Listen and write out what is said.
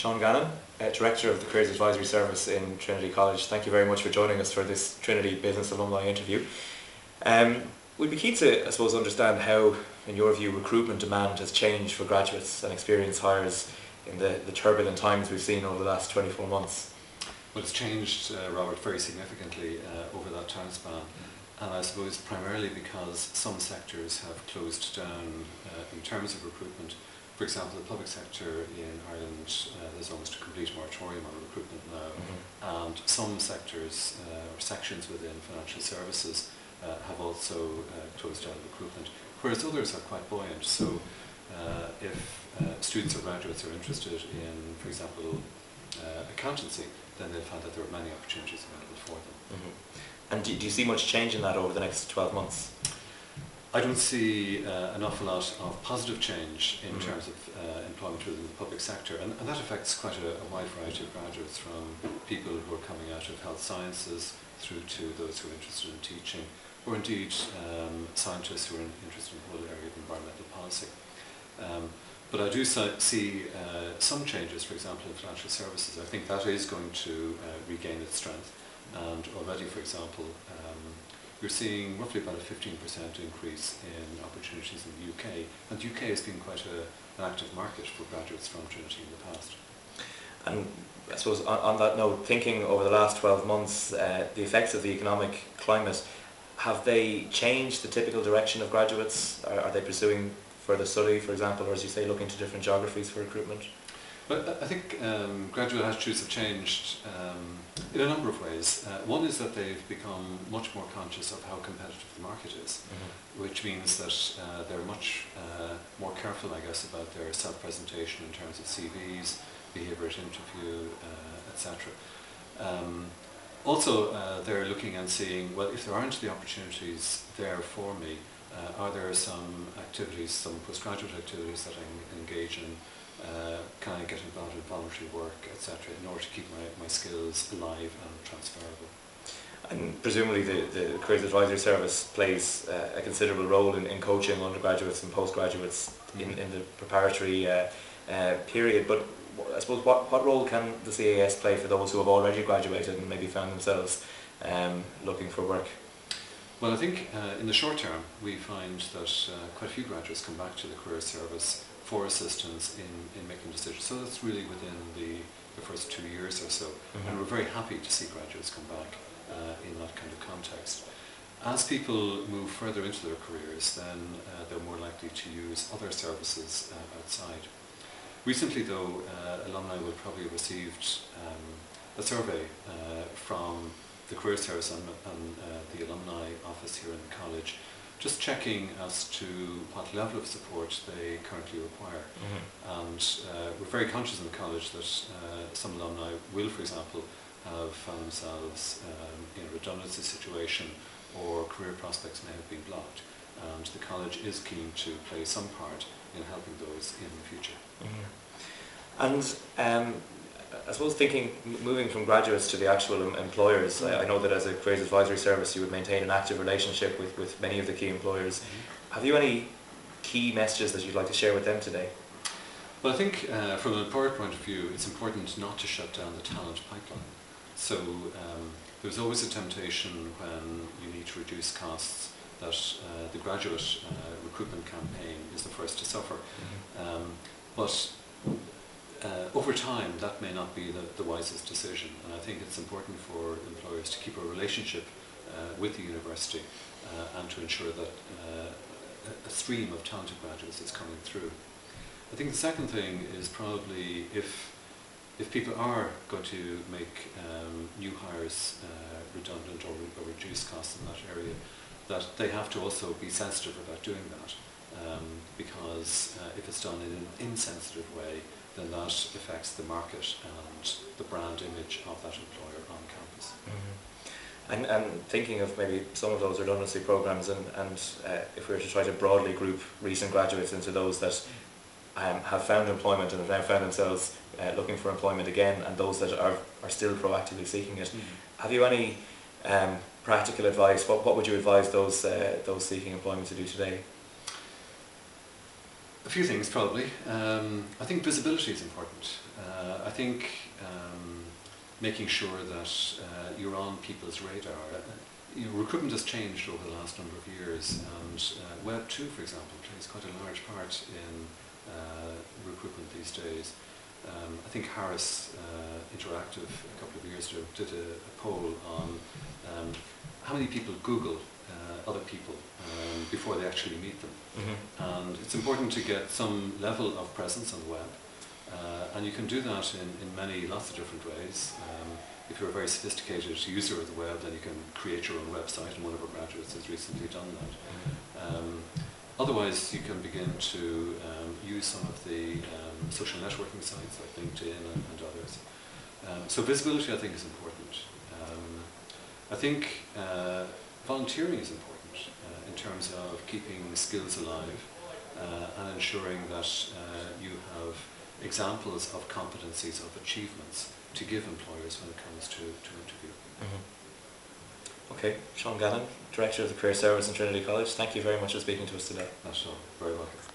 Seán Gannon, Director of the Careers Advisory Service in Trinity College. Thank you very much for joining us for this Trinity Business Alumni interview. We'd be keen to, I suppose, understand how, in your view, recruitment demand has changed for graduates and experienced hires in the turbulent times we've seen over the last 24 months. Well, it's changed, Robert, very significantly over that time span, and I suppose primarily because some sectors have closed down in terms of recruitment. For example, the public sector in Ireland, there's almost a complete moratorium on recruitment now, and some sectors or sections within financial services have also closed down recruitment, whereas others are quite buoyant. So if students or graduates are interested in, for example, accountancy, then they'll find that there are many opportunities available for them. And do you see much change in that over the next 12 months? I don't see an awful lot of positive change in terms of employment within the public sector, and that affects quite a wide variety of graduates, from people who are coming out of health sciences through to those who are interested in teaching, or indeed scientists who are interested in the whole area of environmental policy. But I do see some changes, for example, in financial services. I think that is going to regain its strength, and already, for example, you're seeing roughly about a 15% increase in opportunities in the UK, and the UK has been quite an active market for graduates from Trinity in the past. And I suppose on that note, thinking over the last 12 months, the effects of the economic climate, have they changed the typical direction of graduates? Are they pursuing further study, for example, or as you say, looking to different geographies for recruitment? But I think graduate attitudes have changed in a number of ways. One is that they've become much more conscious of how competitive the market is, which means that they're much more careful, I guess, about their self-presentation in terms of CVs, behaviour at interview, etc. Also, they're looking and seeing, well, if there aren't the opportunities there for me, are there some activities, some postgraduate activities that I engage in? Can I get involved in voluntary work, etc., in order to keep my skills alive and transferable? And presumably the Careers Advisory Service plays a considerable role in coaching undergraduates and postgraduates in the preparatory period, but I suppose what role can the CAS play for those who have already graduated and maybe found themselves looking for work? Well, I think in the short term we find that quite a few graduates come back to the Careers Service for assistance in making decisions. So that's really within the first 2 years or so. And we're very happy to see graduates come back in that kind of context. As people move further into their careers, then they're more likely to use other services outside. Recently, though, alumni will probably have received a survey from the Careers Service and the Alumni office here in the college, just checking as to what level of support they currently require. And we're very conscious in the college that some alumni will, for example, have found themselves in a redundancy situation, or career prospects may have been blocked. And the college is keen to play some part in helping those in the future. And I suppose moving from graduates to the actual employers, I know that as a Careers Advisory Service you would maintain an active relationship with many of the key employers. Have you any key messages that you'd like to share with them today? Well, I think from an employer point of view, it's important not to shut down the talent pipeline. So there's always a temptation when you need to reduce costs that the graduate recruitment campaign is the first to suffer. But over time, that may not be the wisest decision, and I think it's important for employers to keep a relationship with the university and to ensure that a stream of talented graduates is coming through. I think the second thing is probably if people are going to make new hires redundant or reduce costs in that area, that they have to also be sensitive about doing that, because if it's done in an insensitive way, then that affects the market and the brand image of that employer on campus. And thinking of maybe some of those redundancy programs, and if we were to try to broadly group recent graduates into those that have found employment and have now found themselves looking for employment again, and those that are still proactively seeking it, have you any practical advice? What would you advise those seeking employment to do today? A few things probably. I think think visibility is important. I think making sure that you're on people's radar. Recruitment has changed over the last number of years, and Web 2, for example, plays quite a large part in recruitment these days. I think Harris Interactive a couple of years ago did a poll on how many people Google other people before they actually meet them. And it's important to get some level of presence on the web, and you can do that in lots of different ways. If you're a very sophisticated user of the web, then you can create your own website, and one of our graduates has recently done that. Otherwise, you can begin to use some of the social networking sites like LinkedIn and others. So visibility, I think, is important. I think volunteering is important in terms of keeping skills alive and ensuring that you have examples of competencies, of achievements to give employers when it comes to interview. Okay, Seán Gannon, Director of the Career Service in Trinity College, thank you very much for speaking to us today. That's all. Very welcome.